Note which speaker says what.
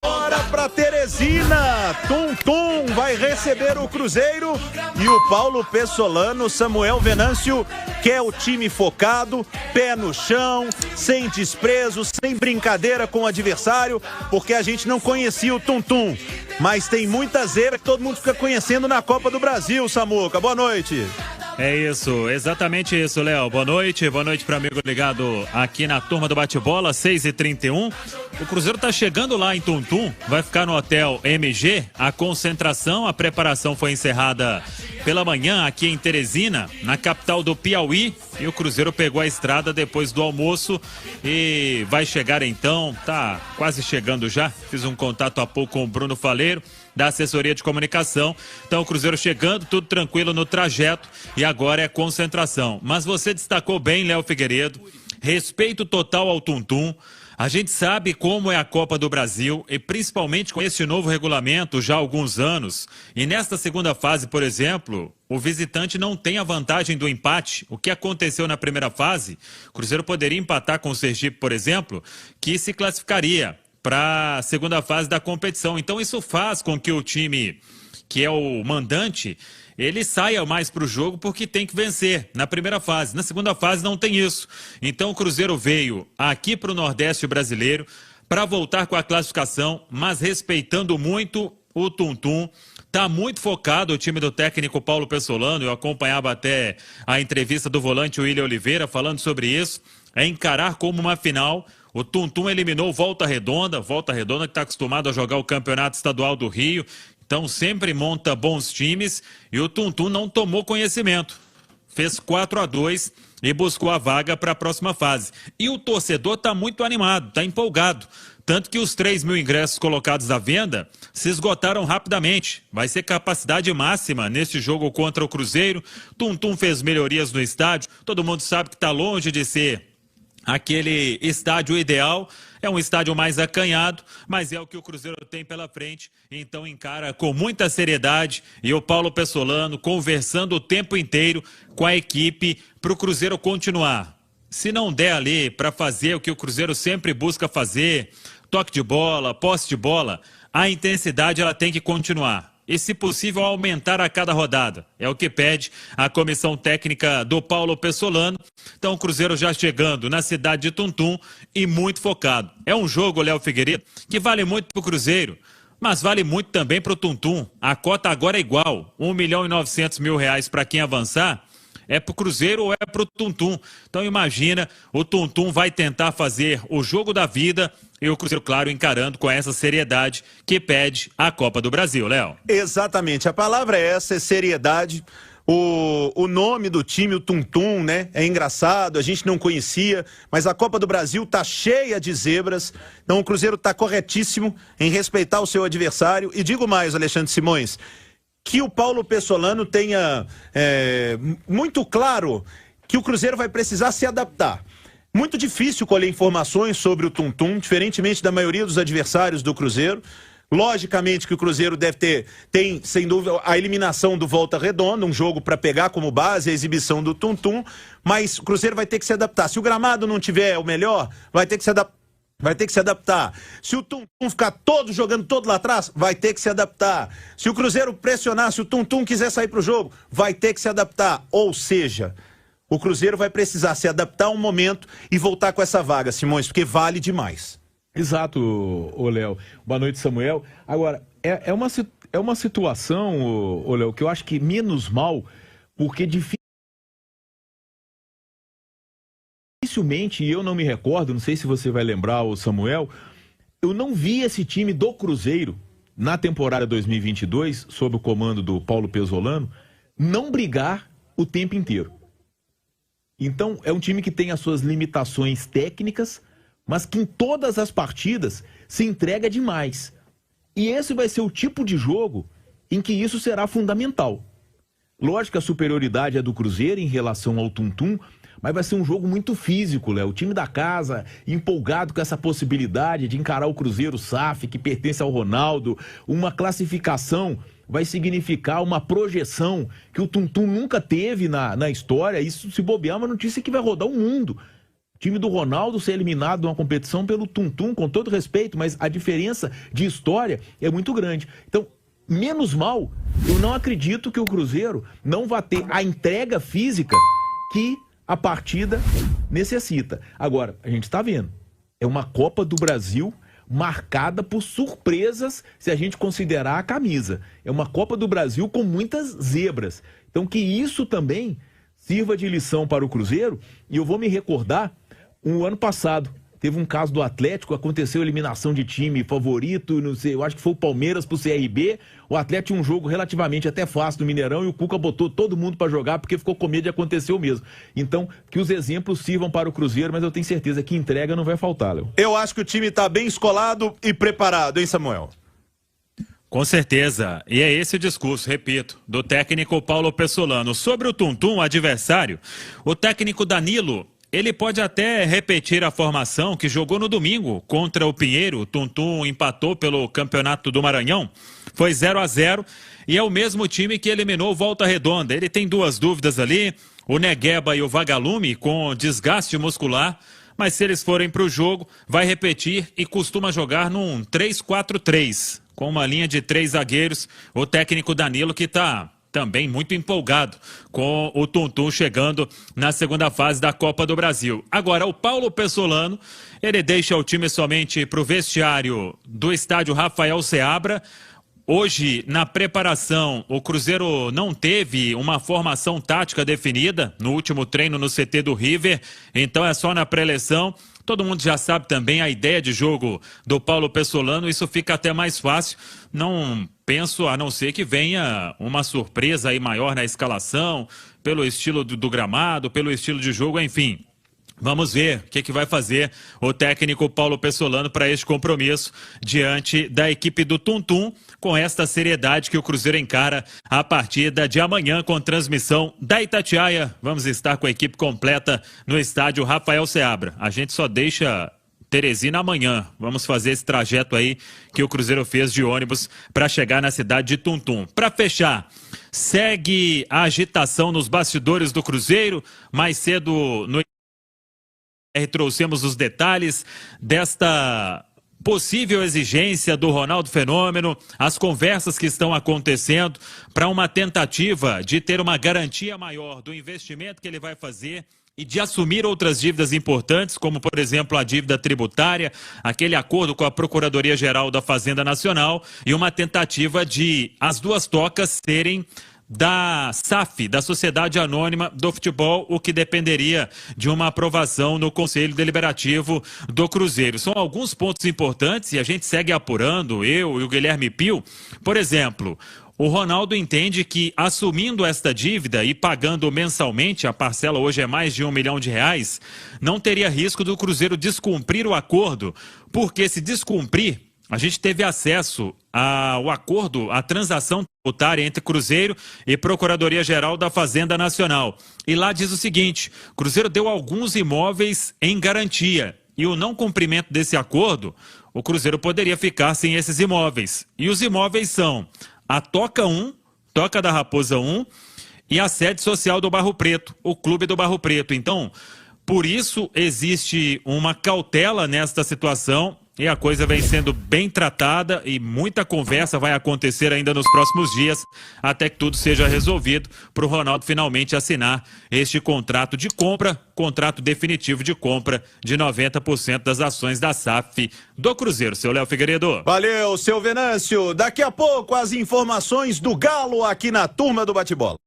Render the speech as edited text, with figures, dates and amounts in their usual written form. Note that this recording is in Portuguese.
Speaker 1: Bora pra Teresina, Tum vai receber o Cruzeiro e o Paulo Pessolano, Samuel Venâncio, quer o time focado, pé no chão, sem desprezo, sem brincadeira com o adversário, porque a gente não conhecia o Tum, mas tem muita zebra que todo mundo fica conhecendo na Copa do Brasil, Samuca. Boa noite.
Speaker 2: É isso, exatamente isso, Léo. Boa noite para amigo ligado aqui na turma do bate-bola, 6h31. O Cruzeiro tá chegando lá em Tum, vai ficar no Hotel MG. A concentração, a preparação foi encerrada pela manhã aqui em Teresina, na capital do Piauí. E o Cruzeiro pegou a estrada depois do almoço e vai chegar então, tá quase chegando já. Fiz um contato há pouco com o Bruno Faleiro, da assessoria de comunicação. Então o Cruzeiro chegando, tudo tranquilo no trajeto e agora é concentração. Mas você destacou bem, Léo Figueiredo, respeito total ao Tum. A gente sabe como é a Copa do Brasil e principalmente com esse novo regulamento já há alguns anos. E nesta segunda fase, por exemplo, o visitante não tem a vantagem do empate. O que aconteceu na primeira fase, o Cruzeiro poderia empatar com o Sergipe, por exemplo, que se classificaria para a segunda fase da competição. Então isso faz com que o time, que é o mandante, ele saia mais para o jogo porque tem que vencer na primeira fase. Na segunda fase não tem isso. Então o Cruzeiro veio aqui para o Nordeste brasileiro para voltar com a classificação, mas respeitando muito o Tum. Tá muito focado o time do técnico Paulo Pessolano. Eu acompanhava até a entrevista do volante William Oliveira falando sobre isso. É encarar como uma final. O Tum eliminou o Volta Redonda que está acostumado a jogar o Campeonato Estadual do Rio. Então sempre monta bons times e o Tum não tomou conhecimento. Fez 4-2 e buscou a vaga para a próxima fase. E o torcedor está muito animado, está empolgado. Tanto que os 3.000 ingressos colocados à venda se esgotaram rapidamente. Vai ser capacidade máxima neste jogo contra o Cruzeiro. Tum fez melhorias no estádio. Todo mundo sabe que está longe de ser aquele estádio ideal, é um estádio mais acanhado, mas é o que o Cruzeiro tem pela frente, então encara com muita seriedade e o Paulo Pessolano conversando o tempo inteiro com a equipe para o Cruzeiro continuar. Se não der ali para fazer o que o Cruzeiro sempre busca fazer, toque de bola, posse de bola, a intensidade ela tem que continuar. E, se possível, aumentar a cada rodada. É o que pede a comissão técnica do Paulo Pessolano. Então, o Cruzeiro já chegando na cidade de Tum e muito focado. É um jogo, Léo Figueiredo, que vale muito para o Cruzeiro, mas vale muito também para o Tum. A cota agora é igual, R$1.900.000 para quem avançar. É pro Cruzeiro ou é pro Tum? Então imagina, o Tum vai tentar fazer o jogo da vida e o Cruzeiro, claro, encarando com essa seriedade que pede a Copa do Brasil, Léo.
Speaker 1: Exatamente, a palavra é essa, é seriedade. O nome do time, o Tum, né? É engraçado, a gente não conhecia, mas a Copa do Brasil tá cheia de zebras. Então o Cruzeiro tá corretíssimo em respeitar o seu adversário. E digo mais, Alexandre Simões, que o Paulo Pessolano tenha muito claro que o Cruzeiro vai precisar se adaptar. Muito difícil colher informações sobre o Tum, diferentemente da maioria dos adversários do Cruzeiro. Logicamente que o Cruzeiro tem, sem dúvida, a eliminação do Volta Redonda, um jogo para pegar como base a exibição do Tum, mas o Cruzeiro vai ter que se adaptar. Se o gramado não tiver o melhor, vai ter que se adaptar. Se o Tum ficar jogando todo lá atrás, vai ter que se adaptar. Se o Cruzeiro pressionar, se o Tum quiser sair pro jogo, vai ter que se adaptar. Ou seja, o Cruzeiro vai precisar se adaptar a um momento e voltar com essa vaga, Simões, porque vale demais.
Speaker 3: Exato, ô Léo. Boa noite, Samuel. Agora, é uma situação, ô Léo, que eu acho que menos mal, porque dificilmente, e eu não me recordo, não sei se você vai lembrar, o Samuel, eu não vi esse time do Cruzeiro na temporada 2022, sob o comando do Paulo Pessolano, não brigar o tempo inteiro. Então, é um time que tem as suas limitações técnicas, mas que em todas as partidas se entrega demais. E esse vai ser o tipo de jogo em que isso será fundamental. Lógico que a superioridade é do Cruzeiro em relação ao Tum, mas vai ser um jogo muito físico, Léo. O time da casa, empolgado com essa possibilidade de encarar o Cruzeiro SAF, que pertence ao Ronaldo. Uma classificação vai significar uma projeção que o Tum nunca teve na história. Isso, se bobear, é uma notícia que vai rodar o mundo. O time do Ronaldo ser eliminado de uma competição pelo Tum-Tum, com todo respeito, mas a diferença de história é muito grande. Então, menos mal, eu não acredito que o Cruzeiro não vá ter a entrega física que a partida necessita. Agora, a gente está vendo, é uma Copa do Brasil marcada por surpresas, se a gente considerar a camisa. É uma Copa do Brasil com muitas zebras. Então, que isso também sirva de lição para o Cruzeiro. E eu vou me recordar, ano passado, teve um caso do Atlético, aconteceu eliminação de time favorito, não sei, eu acho que foi o Palmeiras pro CRB, o Atlético tinha um jogo relativamente até fácil do Mineirão e o Cuca botou todo mundo para jogar porque ficou com medo de acontecer o mesmo. Então, que os exemplos sirvam para o Cruzeiro, mas eu tenho certeza que entrega não vai faltar, Léo.
Speaker 1: Eu acho que o time tá bem escolado e preparado, hein, Samuel?
Speaker 2: Com certeza, e é esse o discurso, repito, do técnico Paulo Pessolano. Sobre o Tum-Tum, adversário, o técnico Danilo, ele pode até repetir a formação que jogou no domingo contra o Pinheiro. O Tum-Tum empatou pelo Campeonato do Maranhão, foi 0-0 e é o mesmo time que eliminou o Volta Redonda. Ele tem duas dúvidas ali, o Negueba e o Vagalume com desgaste muscular, mas se eles forem para o jogo, vai repetir e costuma jogar num 3-4-3, com uma linha de 3 zagueiros, o técnico Danilo que está também muito empolgado com o Tum-Tum chegando na segunda fase da Copa do Brasil. Agora, o Paulo Pessolano, ele deixa o time somente para o vestiário do estádio Rafael Seabra. Hoje, na preparação, o Cruzeiro não teve uma formação tática definida no último treino no CT do River, então é só na pré-eleição. Todo mundo já sabe também a ideia de jogo do Paulo Pessolano, isso fica até mais fácil. Não penso, a não ser que venha uma surpresa aí maior na escalação, pelo estilo do gramado, pelo estilo de jogo, enfim. Vamos ver o que vai fazer o técnico Paulo Pessolano para este compromisso diante da equipe do Tum-Tum, com esta seriedade que o Cruzeiro encara a partida de amanhã com transmissão da Itatiaia. Vamos estar com a equipe completa no estádio Rafael Seabra. A gente só deixa Teresina amanhã. Vamos fazer esse trajeto aí que o Cruzeiro fez de ônibus para chegar na cidade de Tum-Tum. Para fechar, segue a agitação nos bastidores do Cruzeiro. Mais cedo no trouxemos os detalhes desta possível exigência do Ronaldo Fenômeno, as conversas que estão acontecendo para uma tentativa de ter uma garantia maior do investimento que ele vai fazer e de assumir outras dívidas importantes, como, por exemplo, a dívida tributária, aquele acordo com a Procuradoria-Geral da Fazenda Nacional e uma tentativa de as duas tocas serem da SAF, da Sociedade Anônima do Futebol, o que dependeria de uma aprovação no Conselho Deliberativo do Cruzeiro. São alguns pontos importantes e a gente segue apurando, eu e o Guilherme Pio. Por exemplo, o Ronaldo entende que assumindo esta dívida e pagando mensalmente, a parcela hoje é mais de R$1 milhão, não teria risco do Cruzeiro descumprir o acordo, porque se descumprir, a gente teve acesso ao acordo, à transação tributária entre Cruzeiro e Procuradoria-Geral da Fazenda Nacional. E lá diz o seguinte: Cruzeiro deu alguns imóveis em garantia e o não cumprimento desse acordo, o Cruzeiro poderia ficar sem esses imóveis. E os imóveis são a Toca 1, Toca da Raposa 1 e a sede social do Barro Preto, o Clube do Barro Preto. Então, por isso existe uma cautela nesta situação. E a coisa vem sendo bem tratada e muita conversa vai acontecer ainda nos próximos dias, até que tudo seja resolvido para o Ronaldo finalmente assinar este contrato de compra, contrato definitivo de compra de 90% das ações da SAF do Cruzeiro. Seu Léo Figueiredo.
Speaker 1: Valeu, seu Venâncio. Daqui a pouco as informações do Galo aqui na Turma do Bate-Bola.